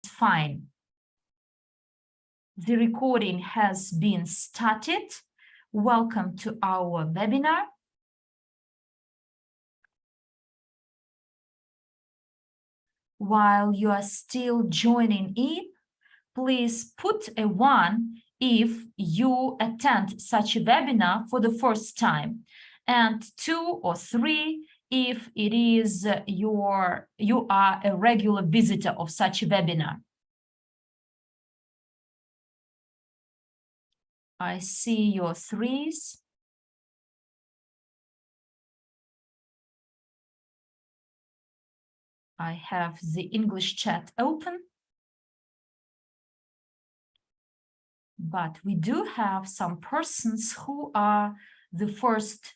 fine. The recording has been started. Welcome to our webinar. While you are still joining in, please put a 1 if you attend such a webinar for the first time, and 2 or 3 if it is you are a regular visitor of such a webinar. I see your 3s. I have the English chat open. But we do have some persons who are the first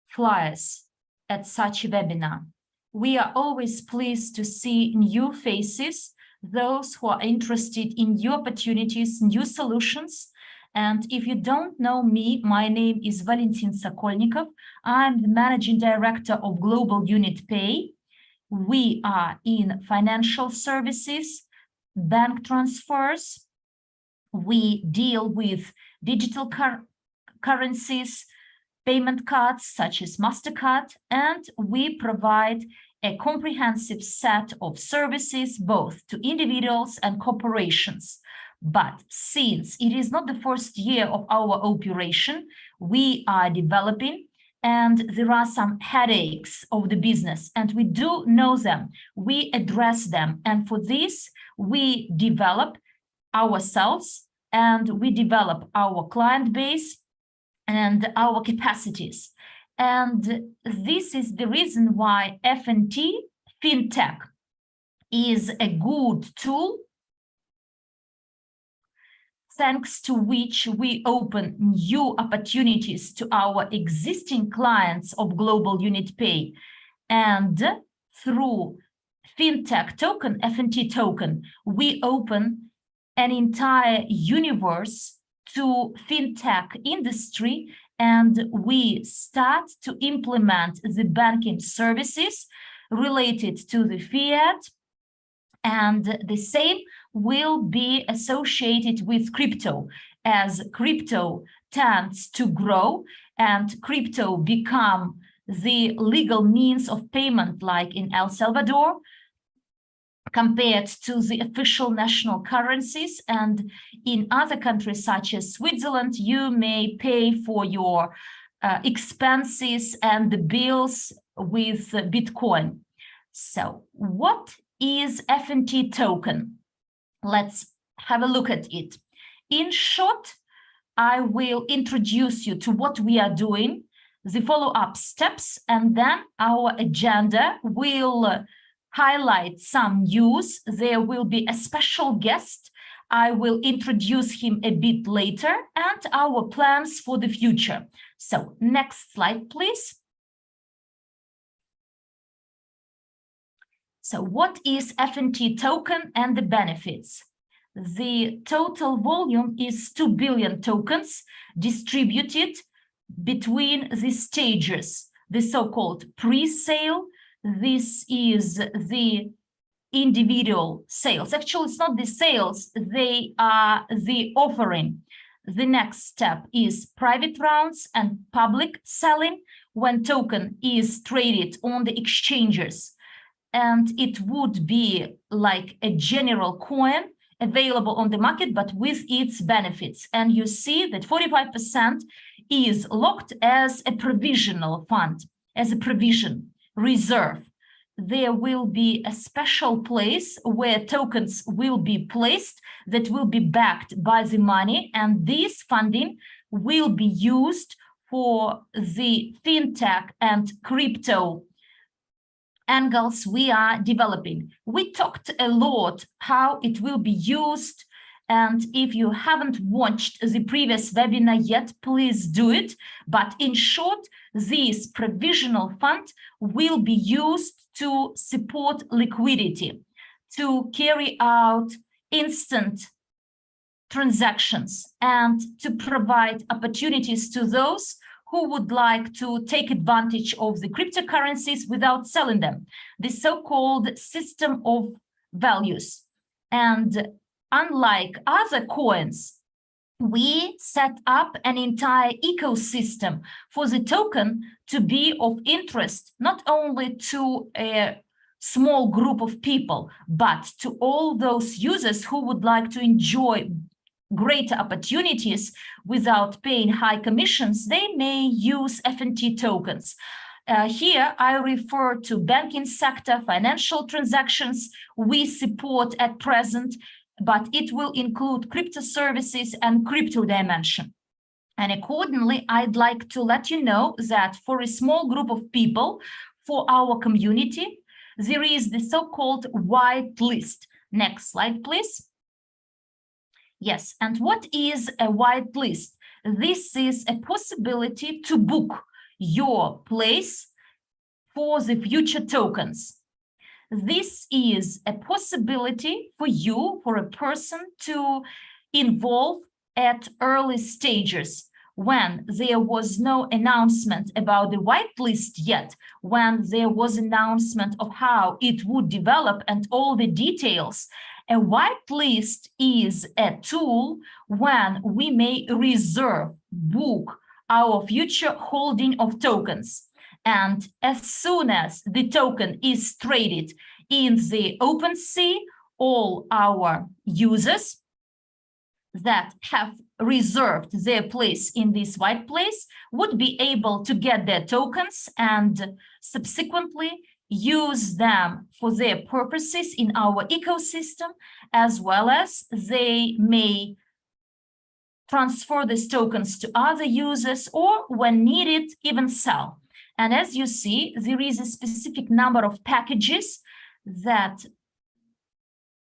flyers at such a webinar. We are always pleased to see new faces, those who are interested in new opportunities, new solutions. And if you don't know me, my name is Valentin Sokolnikov. I'm the Managing Director of Global Unit Pay. We are in financial services, bank transfers. We deal with digital currencies, payment cards such as MasterCard, and we provide a comprehensive set of services both to individuals and corporations. But since it is not the first year of our operation, we are developing, and there are some headaches of the business, and we do know them. We address them, and for this, we develop ourselves, and we develop our client base and our capacities. And this is the reason why FNT, Fintech, is a good tool, thanks to which we open new opportunities to our existing clients of Global Unit Pay. And through Fintech token, FNT token, we open an entire universe to fintech industry, and we start to implement the banking services related to the fiat, and the same will be associated with crypto, as crypto tends to grow and crypto become the legal means of payment, like in El Salvador, compared to the official national currencies. And in other countries such as Switzerland, you may pay for your expenses and the bills with Bitcoin. So what is FNT token? Let's have a look at it. In short, I will introduce you to what we are doing, the follow-up steps, and then our agenda will highlight some news. There will be a special guest. I will introduce him a bit later, and our plans for the future. So next slide, please. So what is FNT token and the benefits? The total volume is 2 billion tokens distributed between the stages, the so-called pre-sale. This is the individual sales. Actually, it's not the sales, they are the offering. The next step is private rounds and public selling, when token is traded on the exchanges. And it would be like a general coin available on the market, but with its benefits. And you see that 45% is locked as a provisional fund, as a provision reserve. There will be a special place where tokens will be placed that will be backed by the money, and this funding will be used for the fintech and crypto angles we are developing. We talked a lot how it will be used, and if you haven't watched the previous webinar yet, please do it. But in short, this provisional fund will be used to support liquidity, to carry out instant transactions, and to provide opportunities to those who would like to take advantage of the cryptocurrencies without selling them. The so-called system of values. And unlike other coins, we set up an entire ecosystem for the token to be of interest, not only to a small group of people, but to all those users who would like to enjoy greater opportunities without paying high commissions. They may use FNT tokens. Here, I refer to banking sector, financial transactions we support at present, but it will include crypto services and crypto dimension. And accordingly, I'd like to let you know that for a small group of people, for our community, there is the so-called whitelist. Next slide, please. Yes, and what is a whitelist? This is a possibility to book your place for the future tokens. This is a possibility for you, for a person, to involve at early stages when there was no announcement about the whitelist yet, when there was announcement of how it would develop and all the details. A whitelist is a tool when we may reserve, book our future holding of tokens. And as soon as the token is traded in the OpenSea, all our users that have reserved their place in this whitelist would be able to get their tokens and subsequently use them for their purposes in our ecosystem, as well as they may transfer these tokens to other users or, when needed, even sell. And as you see, there is a specific number of packages that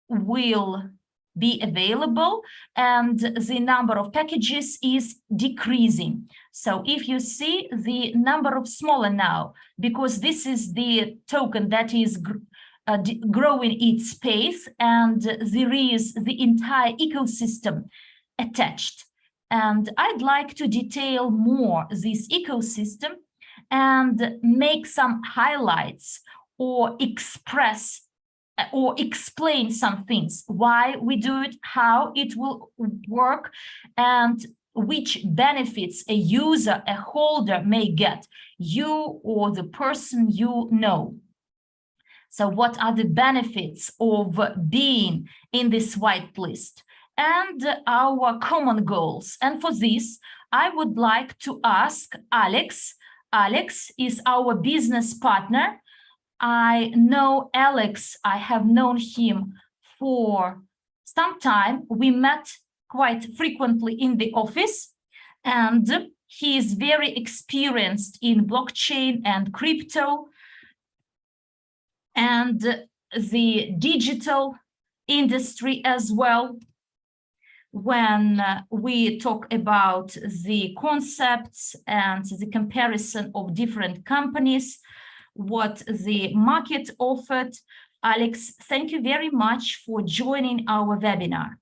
will be available, and the number of packages is decreasing. So if you see the number of smaller now, because this is the token that is growing its pace, and there is the entire ecosystem attached. And I'd like to detail more this ecosystem and make some highlights or express or explain some things, why we do it, how it will work, and which benefits a user, a holder may get, you or the person you know. So what are the benefits of being in this whitelist and our common goals? And for this, I would like to ask Alex. Alex is our business partner. I know Alex, I have known him for some time. We met quite frequently in the office, and he is very experienced in blockchain and crypto and the digital industry as well. When we talk about the concepts and the comparison of different companies, what the market offered. Alex, thank you very much for joining our webinar.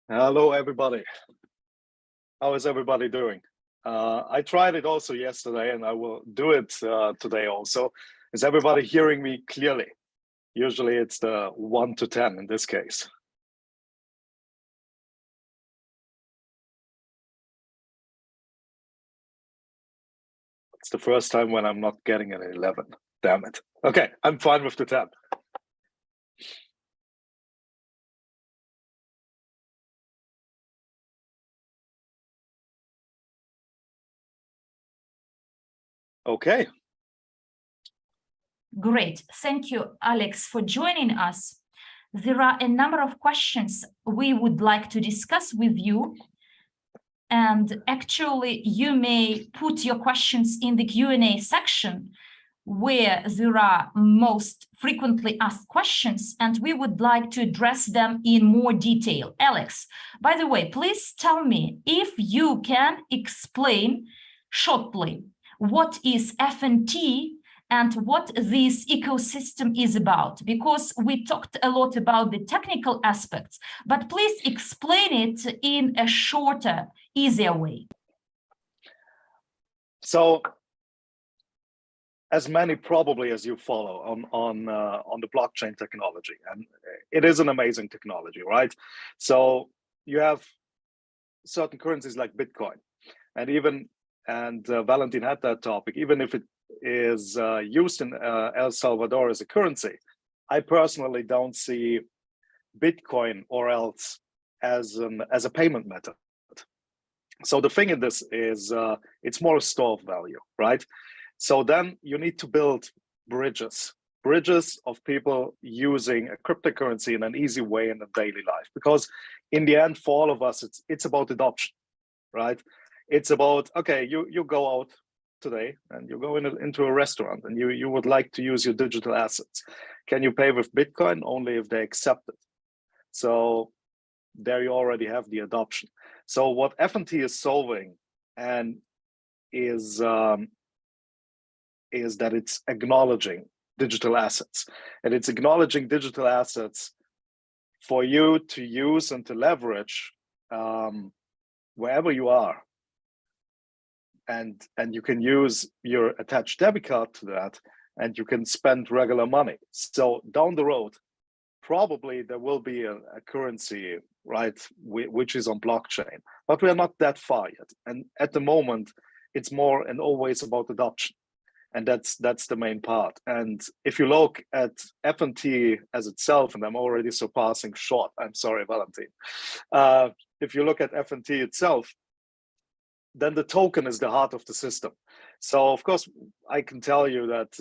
Hello, everybody. How is everybody doing? I tried it also yesterday, and I will do it today also. Is everybody hearing me clearly? Usually it's the 1 to 10 in this case. It's the first time when I'm not getting an 11. Damn it. Okay, I'm fine with the 10. Okay. Great. Thank you, Alex, for joining us. There are a number of questions we would like to discuss with you. And actually, you may put your questions in the Q&A section where there are most frequently asked questions, and we would like to address them in more detail. Alex, by the way, please tell me if you can explain shortly what is FNT and what this ecosystem is about, because we talked a lot about the technical aspects, but please explain it in a shorter, easier way. So as many probably as you follow on the blockchain technology, and it is an amazing technology, right? So you have certain currencies like Bitcoin, and Valentin had that topic. Even if it is used in El Salvador as a currency, I personally don't see Bitcoin or else as a payment method. So the thing in this is it's more a store of value, right? So then you need to build bridges of people using a cryptocurrency in an easy way in a daily life. Because in the end, for all of us, it's about adoption, right? It's about, okay, you go out today and you go into a restaurant and you would like to use your digital assets. Can you pay with Bitcoin? Only if they accept it. So there you already have the adoption. So what FNT is solving and is that it's acknowledging digital assets, and it's acknowledging digital assets for you to use and to leverage wherever you are. And you can use your attached debit card to that, and you can spend regular money. So down the road, probably there will be a currency, right, which is on blockchain, but we are not that far yet. And at the moment, it's more and always about adoption. And that's the main part. And if you look at FNT as itself, and I'm already surpassing short, I'm sorry, Valentin. If you look at FNT itself, then the token is the heart of the system. So of course, I can tell you that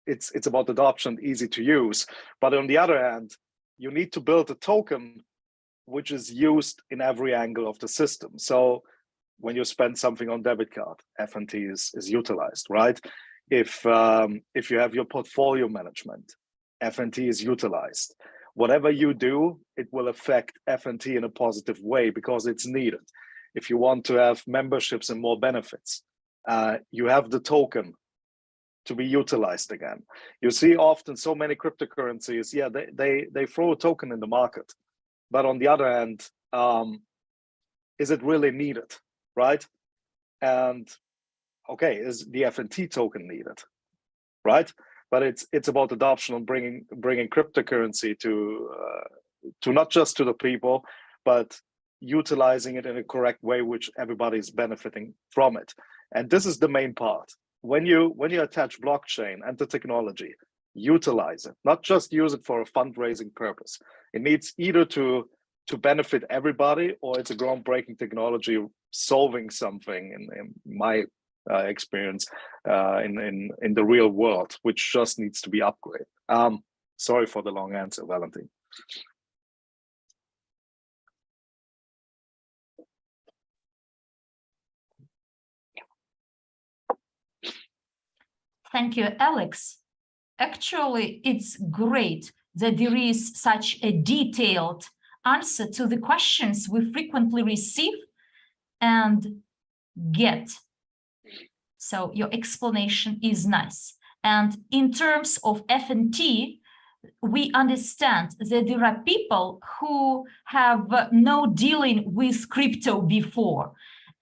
it's about adoption, easy to use. But on the other hand, you need to build a token which is used in every angle of the system. So when you spend something on debit card, FNT is utilized, right? If you have your portfolio management, FNT is utilized. Whatever you do, it will affect FNT in a positive way because it's needed. If you want to have memberships and more benefits, you have the token to be utilized again. You see often so many cryptocurrencies, yeah, they throw a token in the market. But on the other hand, is it really needed, right? And okay, is the FNT token needed, right? But it's about adoption and bringing cryptocurrency to not just to the people, but utilizing it in a correct way, which everybody is benefiting from it. And this is the main part. When you attach blockchain and the technology, utilize it, not just use it for a fundraising purpose. It needs either to benefit everybody, or it's a groundbreaking technology solving something in my experience in the real world, which just needs to be upgraded. Sorry for the long answer, Valentin. Thank you, Alex. Actually, it's great that there is such a detailed answer to the questions we frequently receive and get. So your explanation is nice. And in terms of FNT, we understand that there are people who have no dealing with crypto before.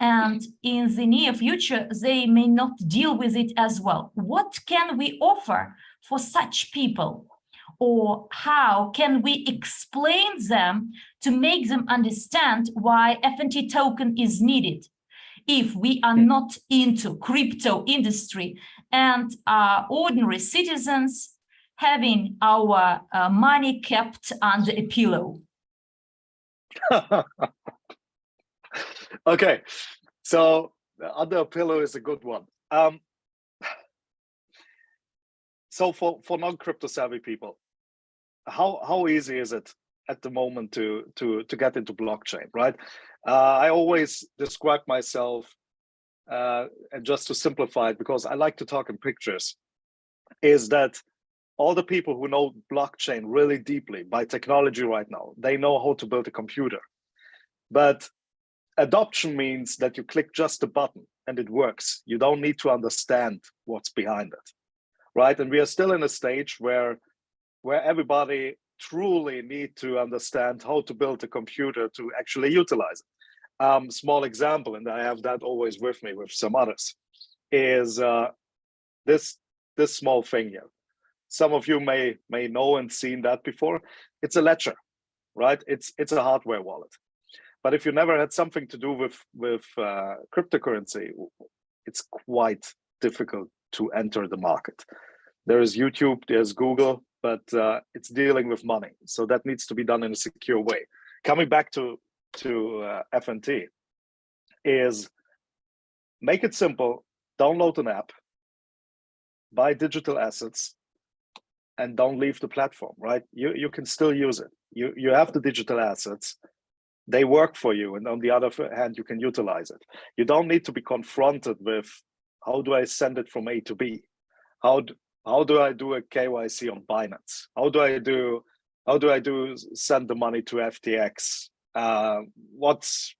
And in the near future, they may not deal with it as well. What can we offer for such people? Or how can we explain them to make them understand why FNT token is needed? If we are not into crypto industry and are ordinary citizens having our money kept under a pillow. Okay, so under a pillow is a good one. So for non-crypto savvy people, how easy is it at the moment to get into blockchain, right? I always describe myself, and just to simplify it, because I like to talk in pictures, is that all the people who know blockchain really deeply by technology right now, they know how to build a computer. But adoption means that you click just a button and it works. You don't need to understand what's behind it, right? And we are still in a stage where everybody truly need to understand how to build a computer to actually utilize it. Small example, and I have that always with me with some others. is this small thing here. Some of you may know and seen that before. It's a ledger, right? It's a hardware wallet. But if you never had something to do with cryptocurrency, it's quite difficult to enter the market. There is YouTube, there's Google, but it's dealing with money. So that needs to be done in a secure way. Coming back to FNT is make it simple, download an app, buy digital assets, and don't leave the platform, right? You can still use it. You have the digital assets, they work for you, and on the other hand, you can utilize it. You don't need to be confronted with, how do I send it from A to B? How do I do a KYC on Binance? How do I send the money to FTX? What's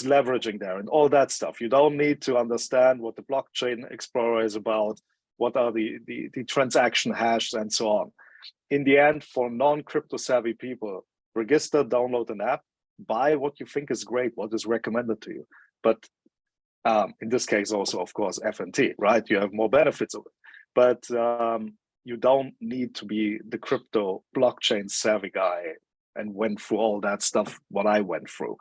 leveraging there and all that stuff? You don't need to understand what the blockchain explorer is about, what are the transaction hashes and so on. In the end, for non-crypto savvy people, register, download an app, buy what you think is great, what is recommended to you. But in this case also, of course, FNT, right? You have more benefits of it. But you don't need to be the crypto blockchain savvy guy and went through all that stuff, what I went through.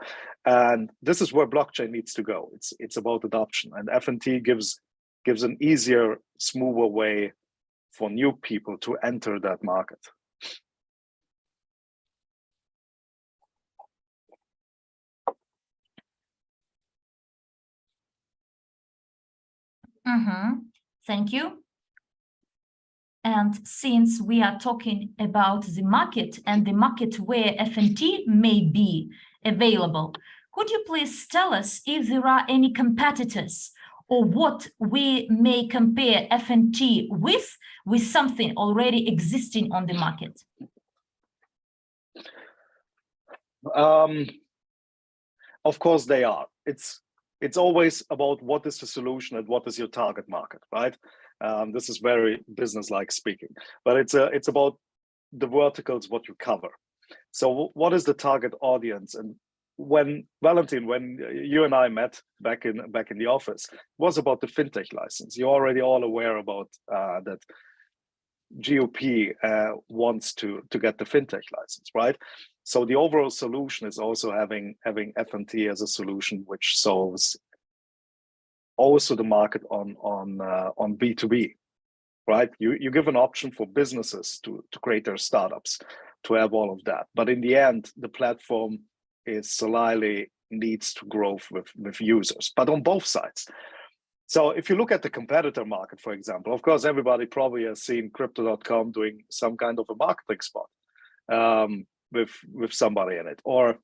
And this is where blockchain needs to go. It's about adoption. And FNT gives an easier, smoother way for new people to enter that market. Thank you. And since we are talking about the market and the market where FNT may be available, could you please tell us if there are any competitors or what we may compare FNT with something already existing on the market? Of course they are. It's always about what is the solution and what is your target market, right? This is very business-like speaking, but it's about the verticals, what you cover. So what is the target audience? And when Valentin, when you and I met back in the office, it was about the fintech license. You're already all aware about that GOP wants to get the fintech license, right? So the overall solution is also having FNT as a solution which solves also the market on B2B, right? You give an option for businesses to create their startups, to have all of that. But in the end, the platform is slightly needs to grow with users, but on both sides. So if you look at the competitor market, for example, of course, everybody probably has seen Crypto.com doing some kind of a marketing spot with somebody in it. Or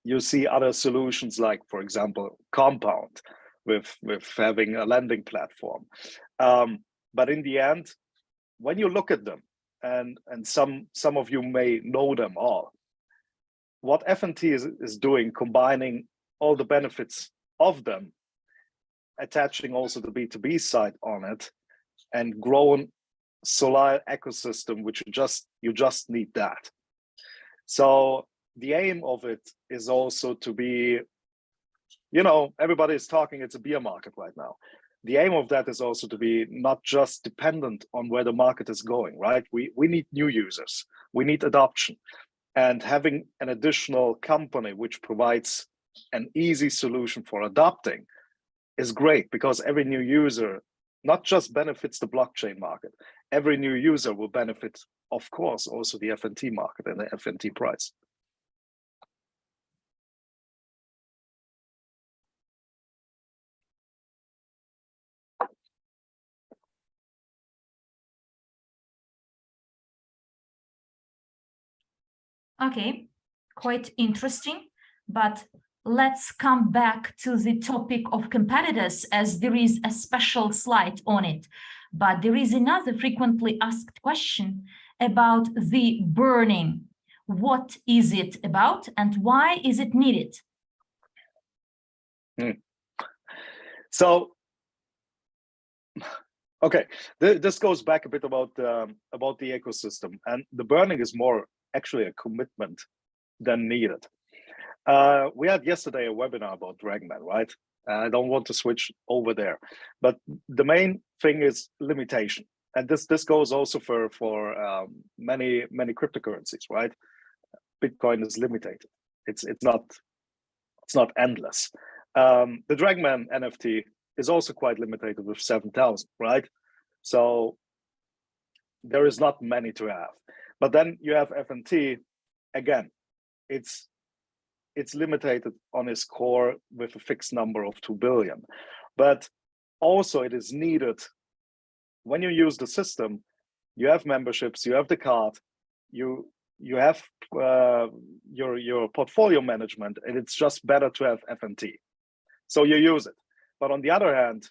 you see other solutions like, for example, Compound with having a lending platform. But in the end, when you look at them, and some of you may know them all, what FNT is doing, combining all the benefits of them, attaching also the B2B side on it, and growing Solar ecosystem, which you just need that. So the aim of it is also to be, everybody is talking, it's a beer market right now. The aim of that is also to be not just dependent on where the market is going, right? We need new users, we need adoption. And having an additional company which provides an easy solution for adopting is great, because every new user not just benefits the blockchain market, every new user will benefit, of course, also the FNT market and the FNT price. Okay, quite interesting, but let's come back to the topic of competitors, as there is a special slide on it. But there is another frequently asked question about the burning. What is it about and why is it needed? So, okay, this goes back a bit about the ecosystem, and the burning is more actually a commitment than needed. We had yesterday a webinar about Dragonman, right? I don't want to switch over there. But the main thing is limitation. And this goes also for many cryptocurrencies, right? Bitcoin is limited. It's not endless. The Dragman NFT is also quite limited with 7,000, right? So there is not many to have. But then you have FNT, again, it's limited on its core with a fixed number of 2 billion. But also it is needed when you use the system, you have memberships, you have the card, you have your portfolio management, and it's just better to have FNT. So you use it. But on the other hand,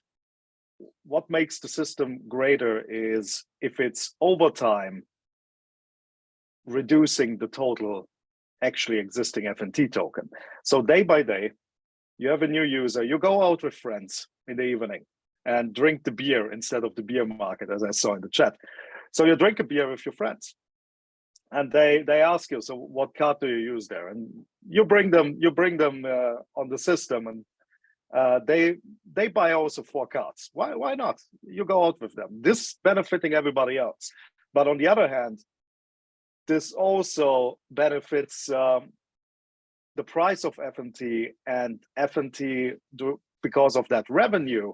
what makes the system greater is if it's over time reducing the total actually existing FNT token. So day by day, you have a new user, you go out with friends in the evening and drink the beer instead of the beer market, as I saw in the chat. So you drink a beer with your friends and they ask you, so what card do you use there? And you bring them on the system, and they buy also 4 cards. Why not? You go out with them. This benefiting everybody else. But on the other hand, this also benefits the price of FNT, and FNT, because of that revenue,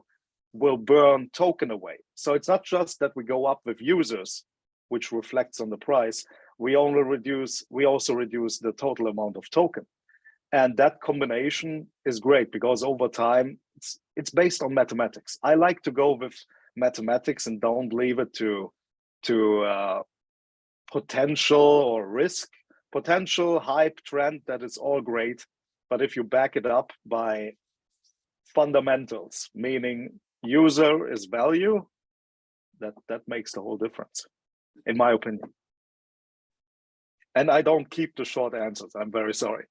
will burn token away. So it's not just that we go up with users, which reflects on the price. We also reduce the total amount of token. And that combination is great because over time, it's based on mathematics. I like to go with mathematics and don't leave it to potential or risk. Potential, hype, trend, that is all great. But if you back it up by fundamentals, meaning user is value, that makes the whole difference, in my opinion. And I don't keep the short answers. I'm very sorry.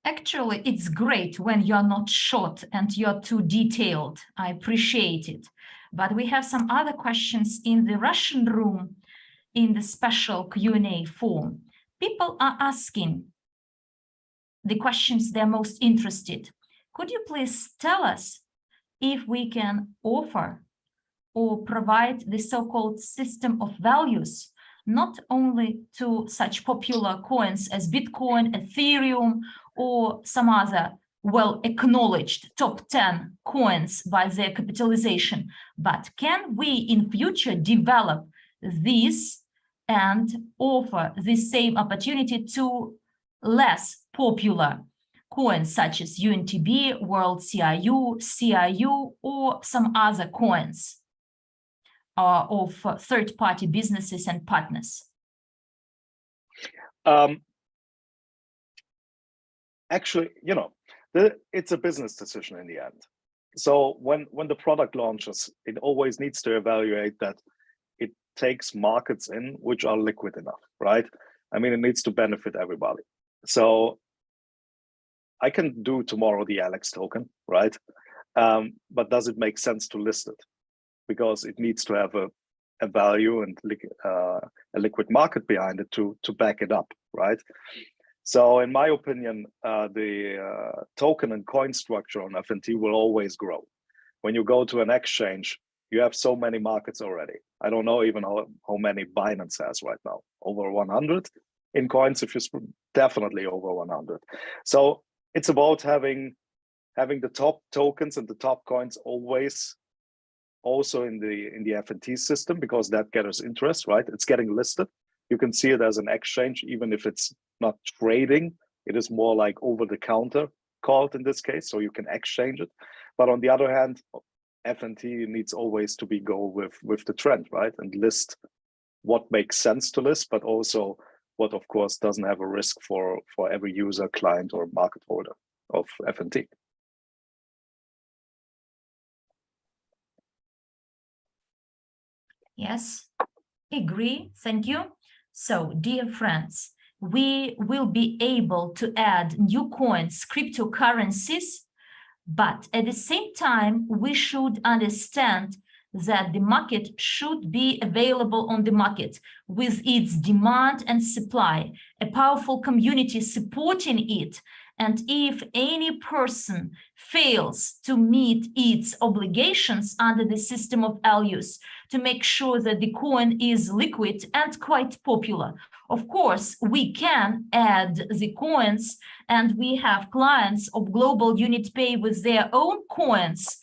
Actually, it's great when you're not short and you're too detailed. I appreciate it. But we have some other questions in the Russian room in the special Q&A form. People are asking the questions they're most interested. Could you please tell us if we can offer or provide the so-called system of values, not only to such popular coins as Bitcoin, Ethereum, or some other well-acknowledged top 10 coins by their capitalization, but can we in future develop this and offer the same opportunity to less popular coins such as UNTB, World CIU, CIU, or some other coins of third-party businesses and partners? Actually, it's a business decision in the end. So when the product launches, it always needs to evaluate that it takes markets in which are liquid enough, right? I mean, it needs to benefit everybody. So I can do tomorrow the Alex token, right? But does it make sense to list it? Because it needs to have a value and a liquid market behind it to back it up, right? So in my opinion, the token and coin structure on FNT will always grow. When you go to an exchange, you have so many markets already. I don't know even how many Binance has right now, over 100 in coins, if you definitely over 100. So it's about having the top tokens and the top coins always also in the FNT system, because that gathers interest, right? It's getting listed. You can see it as an exchange, even if it's not trading. It is more like over the counter called in this case, so you can exchange it. But on the other hand, FNT needs always to go with the trend, right? And list what makes sense to list, but also what, of course, doesn't have a risk for every user, client, or market holder of FNT. Yes, agree. Thank you. So, dear friends, we will be able to add new coins, cryptocurrencies, but at the same time, we should understand that the market should be available on the market with its demand and supply, a powerful community supporting it. And if any person fails to meet its obligations under the system of values to make sure that the coin is liquid and quite popular, of course, we can add the coins, and we have clients of Global Unit Pay with their own coins,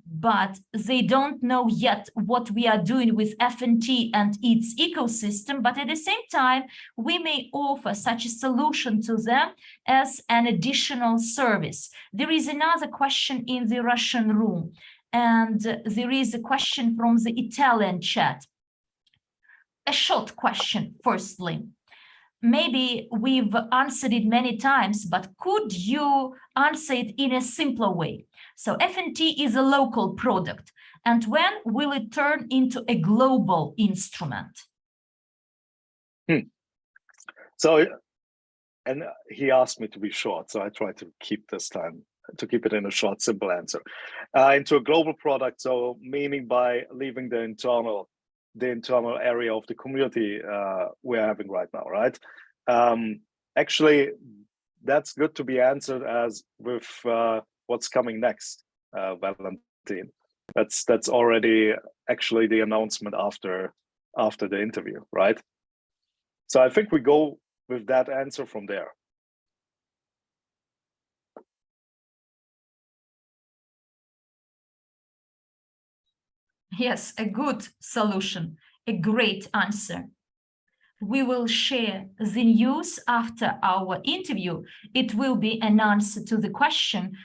but they don't know yet what we are doing with FNT and its ecosystem. But at the same time, we may offer such a solution to them as an additional service. There is another question in the Russian room, and there is a question from the Italian chat. A short question, firstly. Maybe we've answered it many times, but could you answer it in a simpler way? So FNT is a local product, and when will it turn into a global instrument? So, and he asked me to be short, so I try to keep this time, to keep it in a short, simple answer. Into a global product, so meaning by leaving the internal area of the community we're having right now, right? Actually, that's good to be answered as with what's coming next, Valentine. That's already actually the announcement after the interview, right? So I think we go with that answer from there. Yes, a good solution, a great answer. We will share the news after our interview. It will be an answer to the question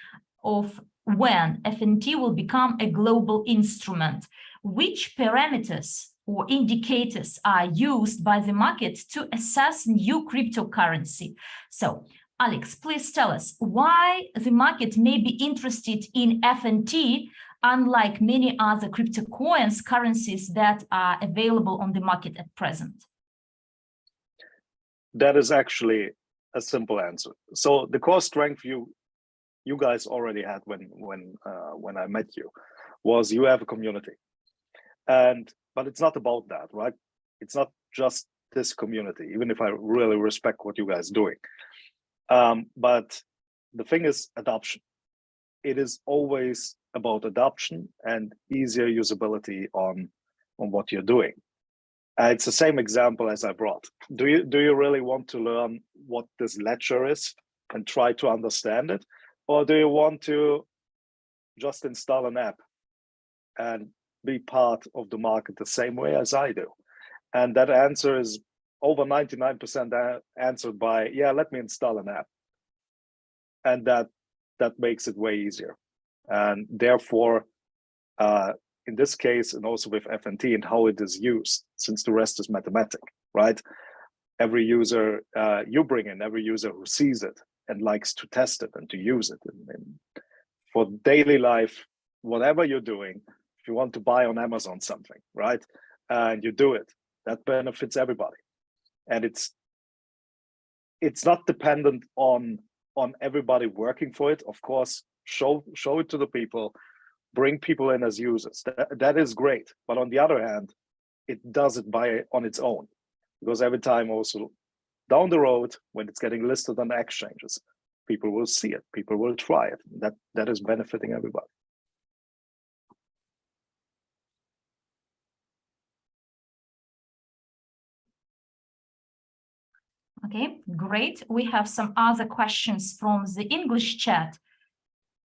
of when FNT will become a global instrument. Which parameters or indicators are used by the market to assess new cryptocurrency? So, Alex, please tell us why the market may be interested in FNT, unlike many other crypto coins, currencies that are available on the market at present. That is actually a simple answer. So the core strength you guys already had when I met you was you have a community, but it's not about that, right? It's not just this community, even if I really respect what you guys are doing. But the thing is adoption. It is always about adoption and easier usability on what you're doing. It's the same example as I brought. Do you really want to learn what this ledger is and try to understand it? Or do you want to just install an app and be part of the market the same way as I do? And that answer is over 99% answered by, yeah, let me install an app. And that makes it way easier. And therefore, in this case, and also with FNT and how it is used, since the rest is mathematic, right? Every user you bring in, every user who sees it and likes to test it and to use it. And for daily life, whatever you're doing, if you want to buy on Amazon something, right? And you do it, that benefits everybody. And it's not dependent on everybody working for it. Of course, show it to the people, bring people in as users. That is great. But on the other hand, it does it on its own, because every time also down the road, when it's getting listed on exchanges, people will see it, people will try it. That is benefiting everybody. Okay, great. We have some other questions from the English chat.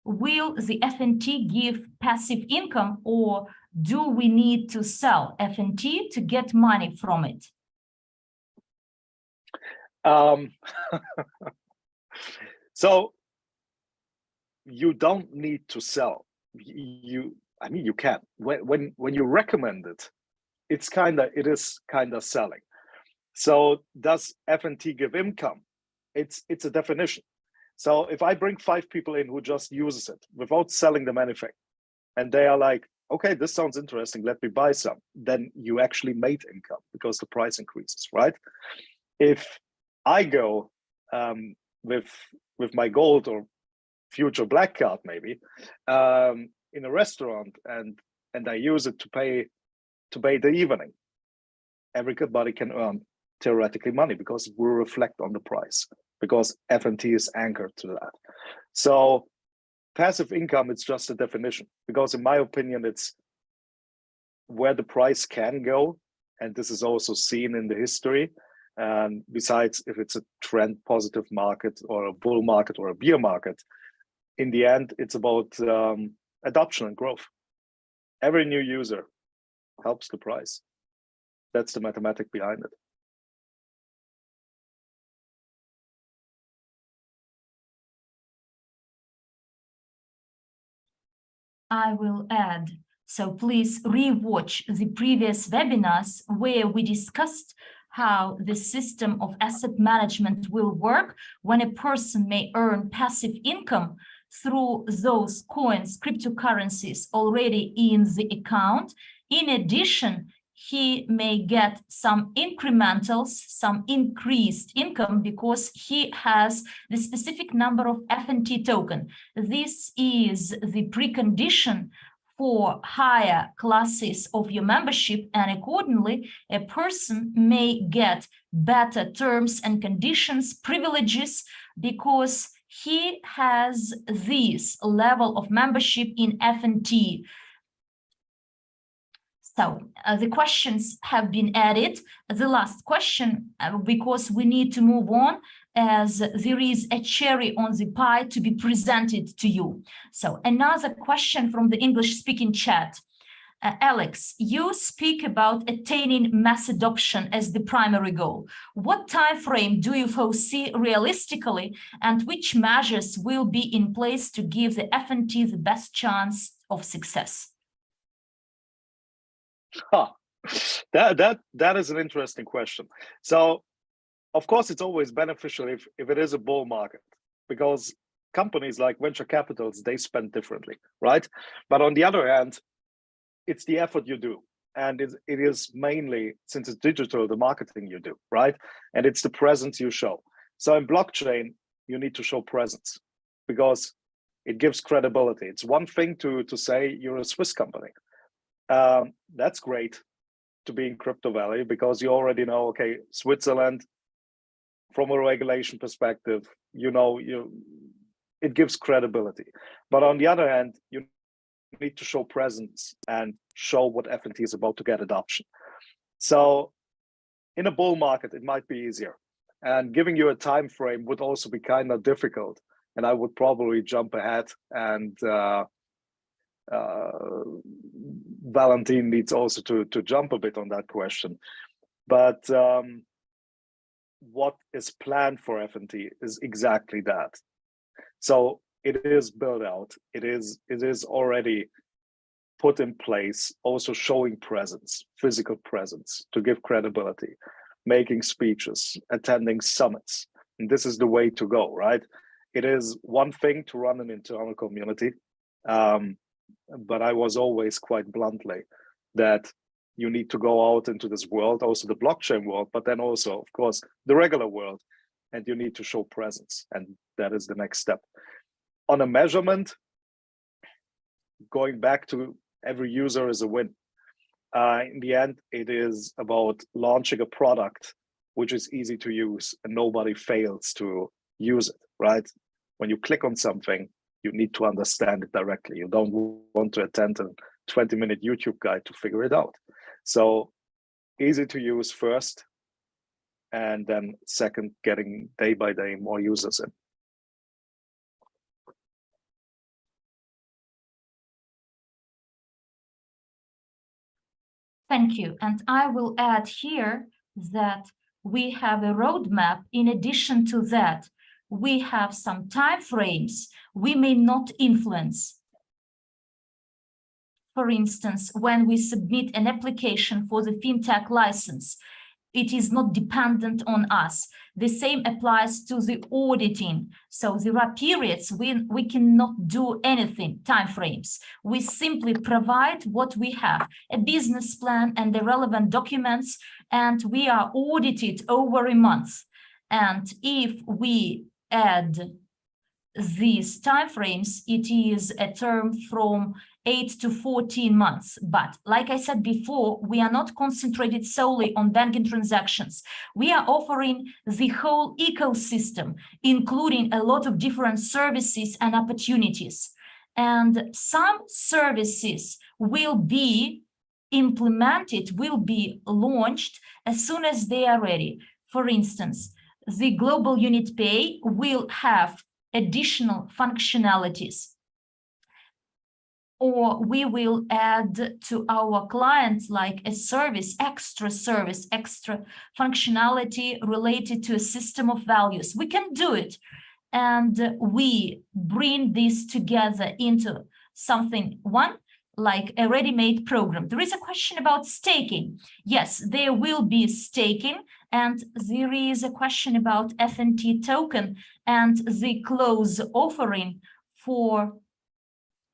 Will the FNT give passive income, or do we need to sell FNT to get money from it? So you don't need to sell. I mean, you can. When you recommend it, it is kind of selling. So does FNT give income? It's a definition. So if I bring 5 people in who just uses it without selling them anything, and they are like, okay, this sounds interesting, let me buy some, then you actually made income because the price increases, right? If I go with my gold or future black card maybe in a restaurant and and I use it to pay the evening. Everybody can earn theoretically money because it will reflect on the price, because FNT is anchored to that. So passive income, it's just a definition, because in my opinion, it's where the price can go. And this is also seen in the history. And besides, if it's a trend positive market or a bull market or a bear market, in the end, it's about adoption and growth. Every new user helps the price. That's the mathematics behind it. I will add, so please rewatch the previous webinars where we discussed how the system of asset management will work when a person may earn passive income through those coins, cryptocurrencies already in the account. In addition, he may get some incrementals, some increased income because he has the specific number of FNT token. This is the precondition for higher classes of your membership, and accordingly, a person may get better terms and conditions, privileges, because he has this level of membership in FNT. So the questions have been added. The last question, because we need to move on, as there is a cherry on the pie to be presented to you. So another question from the English-speaking chat. Alex, you speak about attaining mass adoption as the primary goal. What time frame do you foresee realistically, and which measures will be in place to give the FNT the best chance of success? That is an interesting question. So, of course, it's always beneficial if it is a bull market, because companies like venture capitals, they spend differently, right? But on the other hand, it's the effort you do. And it is mainly, since it's digital, the marketing you do, right? And it's the presence you show. So in blockchain, you need to show presence because it gives credibility. It's one thing to say you're a Swiss company. That's great to be in Crypto Valley because you already know, okay, Switzerland, from a regulation perspective, it gives credibility. But on the other hand, you need to show presence and show what FNT is about to get adoption. So in a bull market, it might be easier. And giving you a time frame would also be kind of difficult. And I would probably jump ahead, and Valentin needs also to jump a bit on that question. But what is planned for FNT is exactly that. So it is built out. It is already put in place, also showing presence, physical presence, to give credibility, making speeches, attending summits. And this is the way to go, right? It is one thing to run an internal community, but I was always quite bluntly that you need to go out into this world, also the blockchain world, but then also, of course, the regular world, and you need to show presence. And that is the next step. On a measurement, going back to every user is a win. In the end, it is about launching a product which is easy to use and nobody fails to use it, right? When you click on something, you need to understand it directly. You don't want to attend a 20-minute YouTube guide to figure it out. So easy to use first, and then second, getting day by day more users in. Thank you. And I will add here that we have a roadmap. In addition to that, we have some time frames we may not influence. For instance, when we submit an application for the FinTech license, it is not dependent on us. The same applies to the auditing. So there are periods when we cannot do anything, timeframes. We simply provide what we have, a business plan and the relevant documents, and we are audited over a month. And if we add these timeframes, it is a term from 8 to 14 months. But like I said before, we are not concentrated solely on banking transactions. We are offering the whole ecosystem, including a lot of different services and opportunities. And some services will be implemented, will be launched as soon as they are ready. For instance, the global unit pay will have additional functionalities, or we will add to our clients like a service, extra functionality related to a system of values. We can do it, and we bring this together into something like a ready-made program. There is a question about staking. Yes, there will be staking, and there is a question about FNT token and the close offering for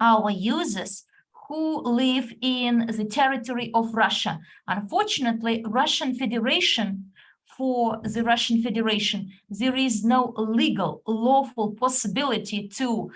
our users who live in the territory of Russia. Unfortunately, for the Russian Federation, there is no legal, lawful possibility to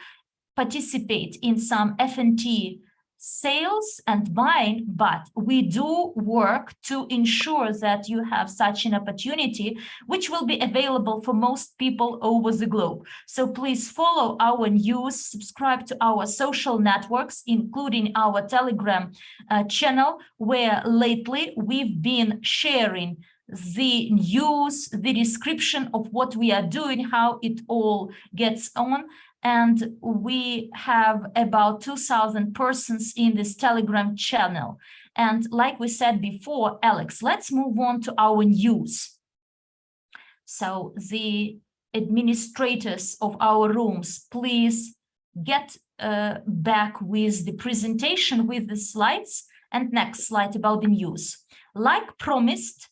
participate in some FNT sales and buying, but we do work to ensure that you have such an opportunity, which will be available for most people over the globe. So please follow our news, subscribe to our social networks, including our Telegram channel, where lately we've been sharing the news, the description of what we are doing, how it all gets on. And we have about 2,000 persons in this Telegram channel. And like we said before, Alex, let's move on to our news. So the administrators of our rooms, please get back with the presentation with the slides. And next slide about the news. Like promised,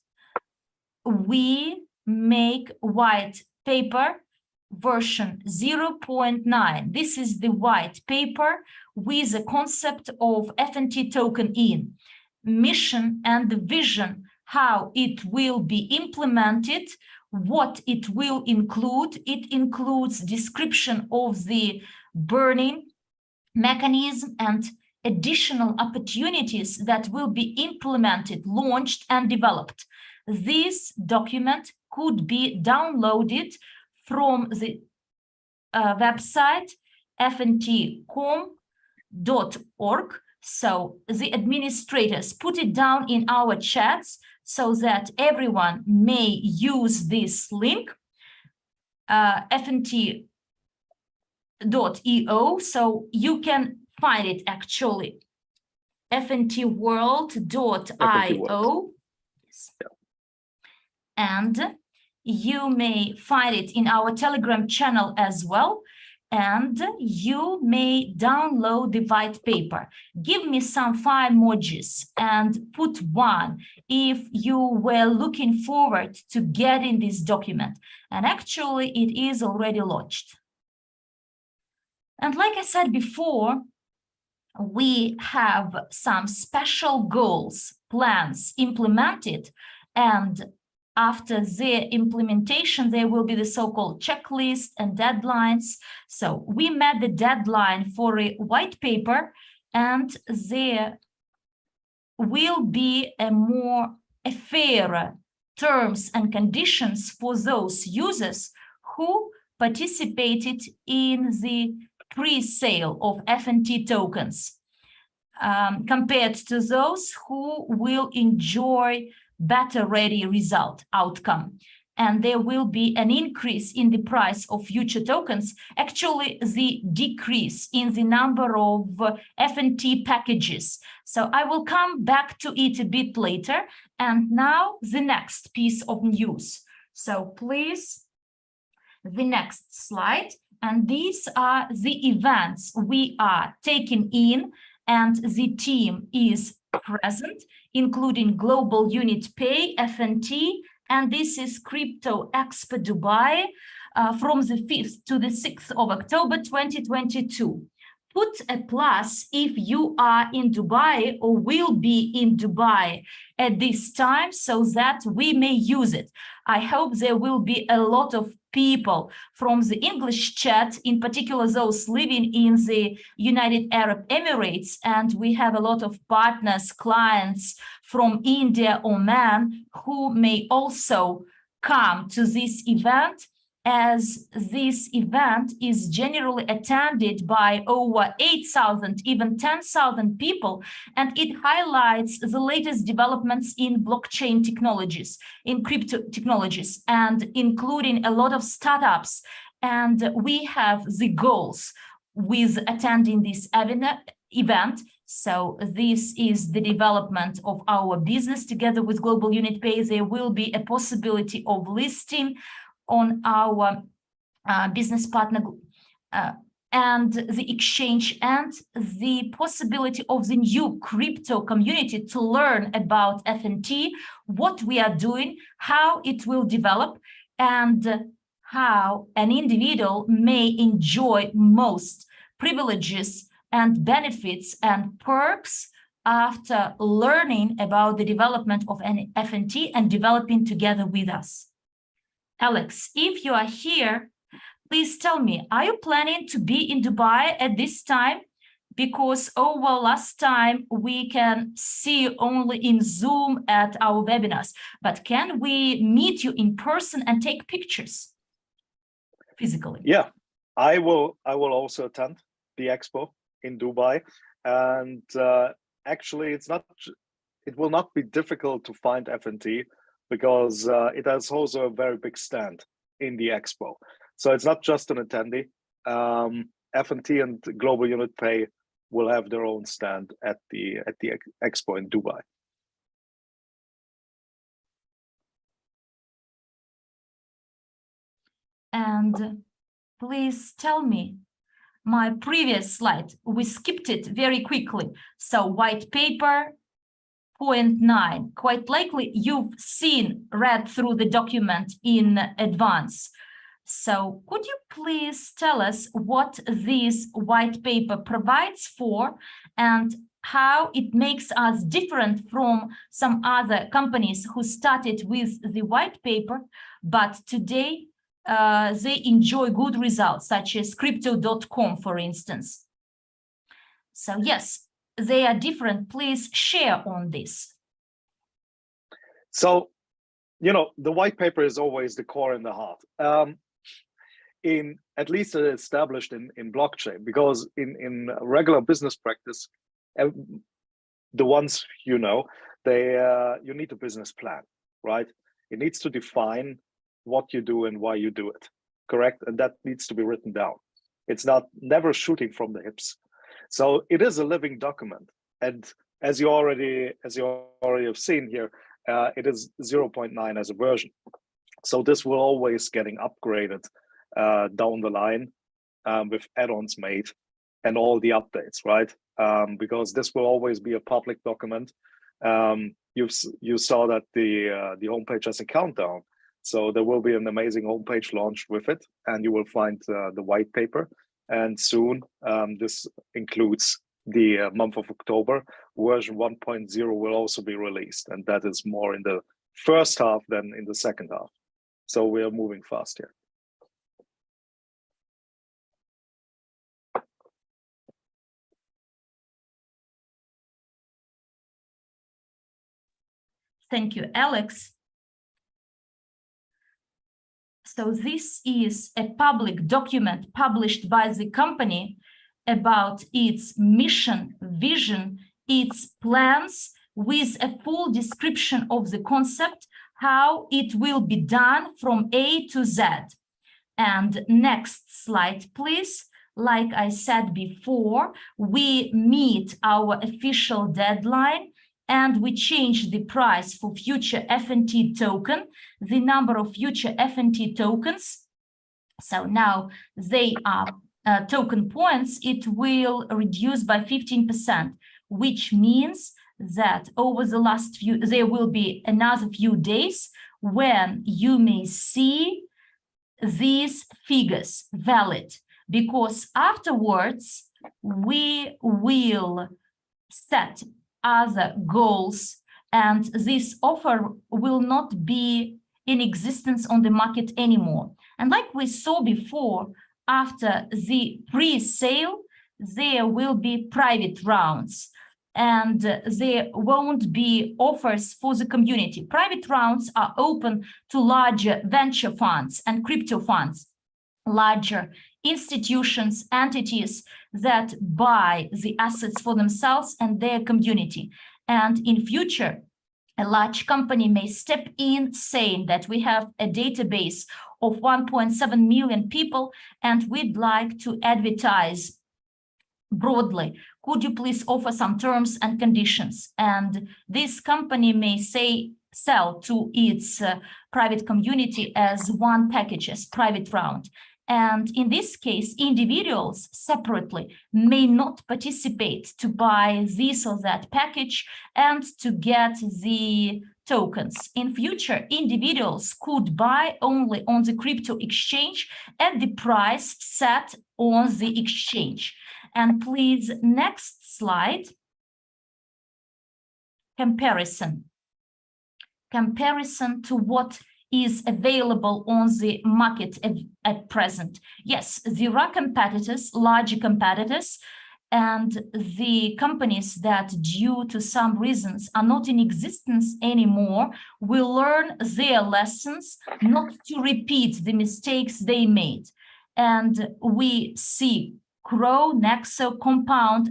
we make white paper version 0.9. This is the white paper with the concept of FNT token in mission and the vision, how it will be implemented, what it will include. It includes description of the burning mechanism and additional opportunities that will be implemented, launched, and developed. This document could be downloaded from the website fntcom.org. So the administrators put it down in our chats so that everyone may use this link, fnt.eo. So you can find it actually, fntworld.io. And you may find it in our Telegram channel as well, and you may download the white paper. Give me some 5 emojis and put 1 if you were looking forward to getting this document. And actually, it is already launched. And like I said before, we have some special goals, plans implemented, and after their implementation, there will be the so-called checklist and deadlines. So we met the deadline for a white paper, and there will be a fairer terms and conditions for those users who participated in the pre-sale of FNT tokens, compared to those who will enjoy better ready outcome. And there will be an increase in the price of future tokens, actually the decrease in the number of FNT packages. So I will come back to it a bit later. And now the next piece of news. So please, the next slide. And these are the events we are taking in, and the team is present, including Global Unit Pay, FNT, and this is Crypto Expo Dubai from the 5th to the 6th of October 2022. put a plus if you are in Dubai or will be in Dubai at this time so that we may use it. I hope there will be a lot of people from the English chat, in particular those living in the United Arab Emirates, and we have a lot of partners, clients from India, Oman, who may also come to this event, as this event is generally attended by over 8,000, even 10,000 people, and it highlights the latest developments in blockchain technologies, in crypto technologies, and including a lot of startups. And we have the goals with attending this event. So this is the development of our business together with Global Unit Pay. There will be a possibility of listing on our business partner and the exchange, and the possibility of the new crypto community to learn about FNT, what we are doing, how it will develop, and how an individual may enjoy most privileges and benefits and perks after learning about the development of an FNT and developing together with us. Alex, if you are here, please tell me, are you planning to be in Dubai at this time? Because over last time we can see only in Zoom at our webinars, but can we meet you in person and take pictures physically? Yeah, I will also attend the expo in Dubai, and actually it will not be difficult to find FNT, because it has also a very big stand in the expo. So it's not just an attendee. FNT and Global Unit Pay will have their own stand at the expo in Dubai. And please tell me, my previous slide, we skipped it very quickly. So white paper, point 9, quite likely you've read through the document in advance. So could you please tell us what this white paper provides for and how it makes us different from some other companies who started with the white paper, but today they enjoy good results, such as crypto.com, for instance. So yes, they are different. Please share on this. So, the white paper is always the core and the heart. At least established in blockchain, because in regular business practice, the ones you need a business plan, right? It needs to define what you do and why you do it, correct? And that needs to be written down. It's never shooting from the hips. So it is a living document, and as you already have seen here, it is 0.9 as a version. So this will always getting upgraded down the line with add-ons made and all the updates, right? Because this will always be a public document. You saw that the homepage has a countdown, so there will be an amazing homepage launched with it, and you will find the white paper. And soon, this includes the month of October. Version 1.0 will also be released, and that is more in the first half than in the second half. So we are moving fast here. Thank you, Alex. So this is a public document published by the company about its mission, vision, its plans, with a full description of the concept, how it will be done from A to Z. And next slide, please. Like I said before, we meet our official deadline, and we change the price for future FNT token, the number of future FNT tokens. So now they are token points, it will reduce by 15%, which means that over the last there will be another few days when you may see these figures valid, because afterwards we will set other goals, and this offer will not be in existence on the market anymore. And like we saw before, after the pre-sale, there will be private rounds, and there won't be offers for the community. Private rounds are open to larger venture funds and crypto funds, larger institutions, entities that buy the assets for themselves and their community. And in future, a large company may step in saying that we have a database of 1.7 million people and we'd like to advertise broadly. Could you please offer some terms and conditions? And this company may say, sell to its private community as one package, as private round. And in this case, individuals separately may not participate to buy this or that package and to get the tokens. In future, individuals could buy only on the crypto exchange at the price set on the exchange. And please, next slide. Comparison to what is available on the market at present. Yes, there are competitors, larger competitors, and the companies that, due to some reasons, are not in existence anymore will learn their lessons not to repeat the mistakes they made. And we see Crow, Nexo, Compound,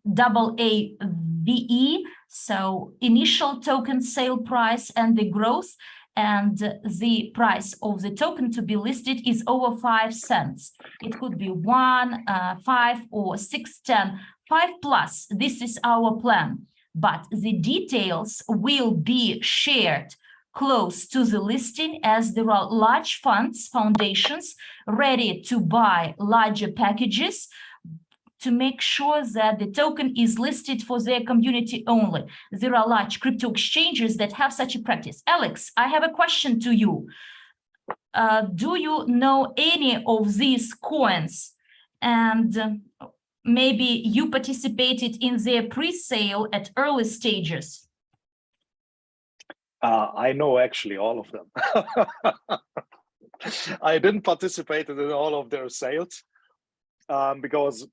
AAVE, so initial token sale price and the growth, and the price of the token to be listed is over 5 cents. It could be 1, 5, or 6, 10, 5+. This is our plan. But the details will be shared close to the listing, as there are large funds, foundations ready to buy larger packages to make sure that the token is listed for their community only. There are large crypto exchanges that have such a practice. Alex, I have a question to you. Do you know any of these coins? And maybe you participated in their pre-sale at early stages. I know actually all of them. I didn't participate in all of their sales because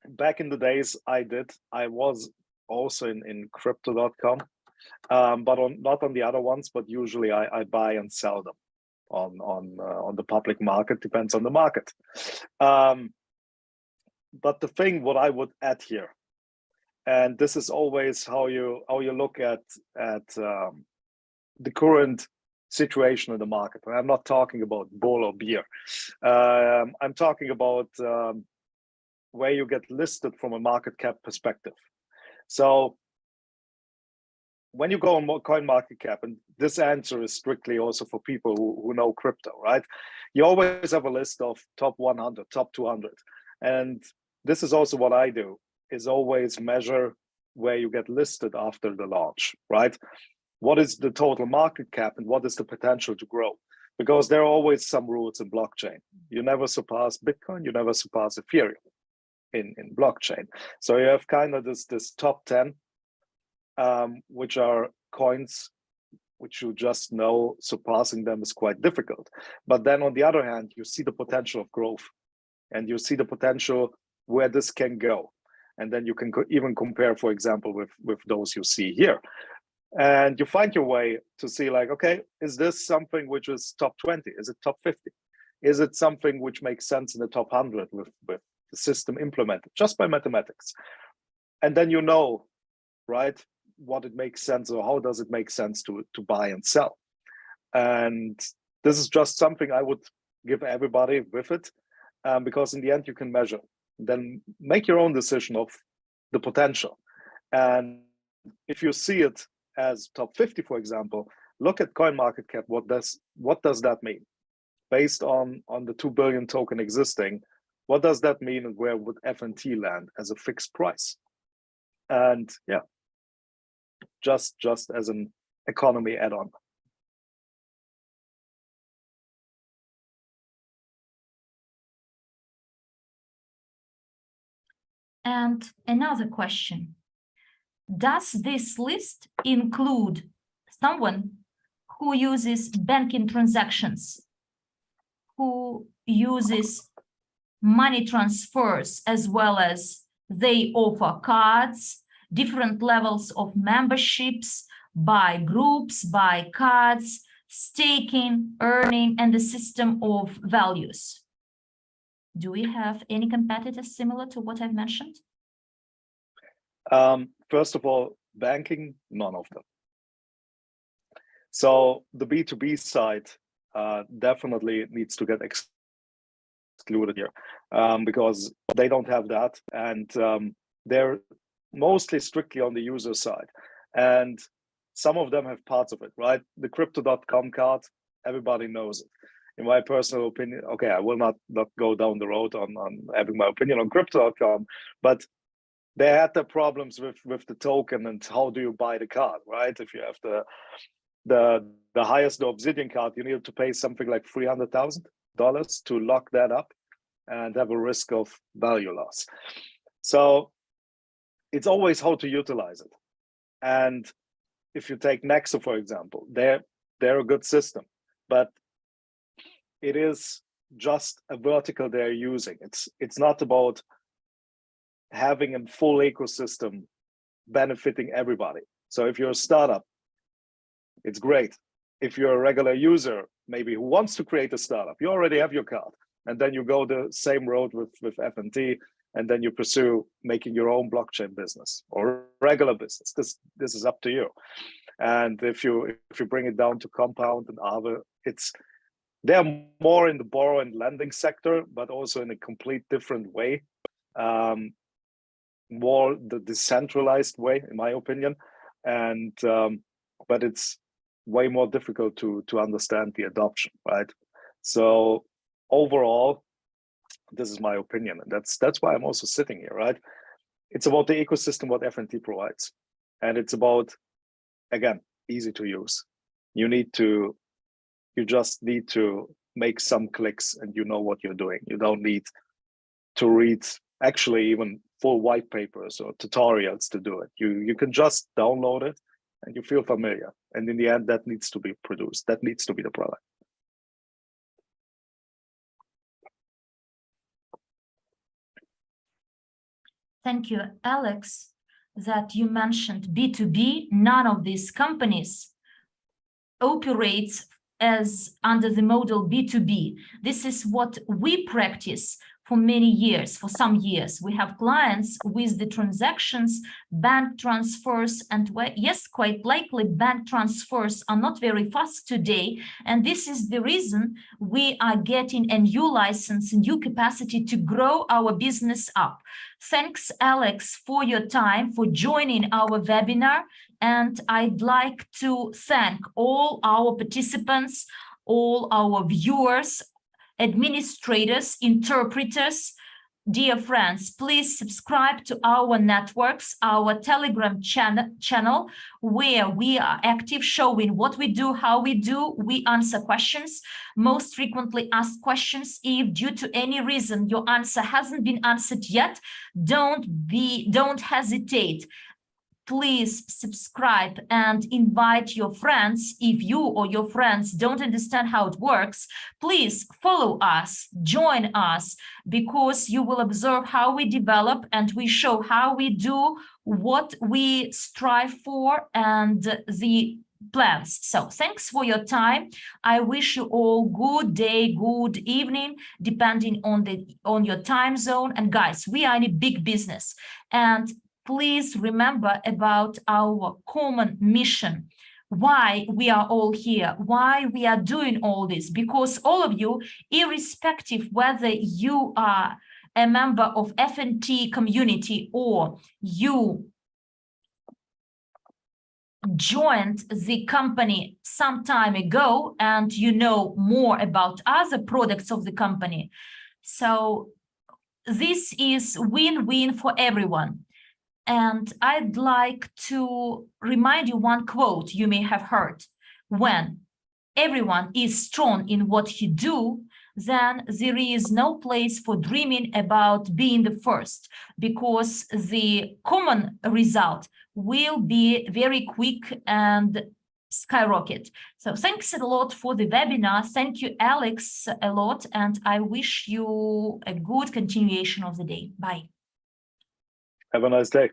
back in the days I did. I was also in crypto.com, but not on the other ones, but usually I buy and sell them on the public market, depends on the market. But the thing what I would add here, and this is always how you look at the current situation in the market. And I'm not talking about bull or beer. I'm talking about where you get listed from a market cap perspective. So when you go on CoinMarketCap, and this answer is strictly also for people who know crypto, right? You always have a list of top 100, top 200. And this is also what I do, is always measure where you get listed after the launch, right? What is the total market cap and what is the potential to grow? Because there are always some rules in blockchain. You never surpass Bitcoin, you never surpass Ethereum in blockchain. So you have kind of this top 10, which are coins which you just know surpassing them is quite difficult. But then on the other hand, you see the potential of growth and you see the potential where this can go. And then you can even compare, for example, with those you see here. And you find your way to see like, okay, is this something which is top 20? Is it top 50? Is it something which makes sense in the top 100 with the system implemented just by mathematics? And then you know, right, what it makes sense or how does it make sense to buy and sell. And this is just something I would give everybody with it, because in the end you can measure. Then make your own decision of the potential. And if you see it as top 50, for example, look at CoinMarketCap. What does that mean? Based on the 2 billion token existing, what does that mean and where would FNT land as a fixed price? And yeah, just as an economy add-on. And another question. Does this list include someone who uses banking transactions, who uses money transfers, as well as they offer cards, different levels of memberships, by groups, by cards, staking, earning, and the system of values? Do we have any competitors similar to what I've mentioned? First of all, banking, none of them. So the B2B side definitely needs to get excluded here because they don't have that, and they're mostly strictly on the user side. And some of them have parts of it, right? The crypto.com card, everybody knows it. In my personal opinion, okay, I will not go down the road on having my opinion on crypto.com, but they had the problems with the token and how do you buy the card, right? If you have the highest, the Obsidian card, you need to pay something like $300,000 to lock that up and have a risk of value loss. So it's always how to utilize it. And if you take Nexo, for example, they're a good system, but it is just a vertical they're using. It's not about having a full ecosystem benefiting everybody. So if you're a startup, it's great. If you're a regular user, maybe who wants to create a startup, you already have your card, and then you go the same road with FNT, and then you pursue making your own blockchain business or regular business. This is up to you. And if you bring it down to Compound and Aave, they're more in the borrow and lending sector, but also in a complete different way, more the decentralized way, in my opinion. And but it's way more difficult to understand the adoption, right? So overall, this is my opinion, and that's why I'm also sitting here, right? It's about the ecosystem what FNT provides, and it's about, again, easy to use. You just need to make some clicks and you know what you're doing. You don't need to read actually even full white papers or tutorials to do it. You can just download it and you feel familiar. And in the end, that needs to be produced. That needs to be the product. Thank you, Alex, that you mentioned B2B. None of these companies operates as under the model B2B. This is what we practice for many years, for some years. We have clients with the transactions, bank transfers, and yes, quite likely bank transfers are not very fast today. And this is the reason we are getting a new license, a new capacity to grow our business up. Thanks, Alex, for your time, for joining our webinar. And I'd like to thank all our participants, all our viewers, administrators, interpreters. Dear friends, please subscribe to our networks, our Telegram channel, where we are active, showing what we do, how we do. We answer questions, most frequently asked questions. If due to any reason your answer hasn't been answered yet, don't hesitate. Please subscribe and invite your friends. If you or your friends don't understand how it works, please follow us, join us, because you will observe how we develop and we show how we do what we strive for and the plans. So thanks for your time. I wish you all good day, good evening, depending on your time zone. And guys, we are in a big business, and please remember about our common mission, why we are all here, why we are doing all this, because all of you, irrespective whether you are a member of FNT community or you joined the company some time ago and you know more about other products of the company. So this is win-win for everyone. And I'd like to remind you one quote you may have heard. When everyone is strong in what he do, then there is no place for dreaming about being the first, because the common result will be very quick and skyrocket. So thanks a lot for the webinar. Thank you, Alex, a lot, and I wish you a good continuation of the day. Bye. Have a nice day.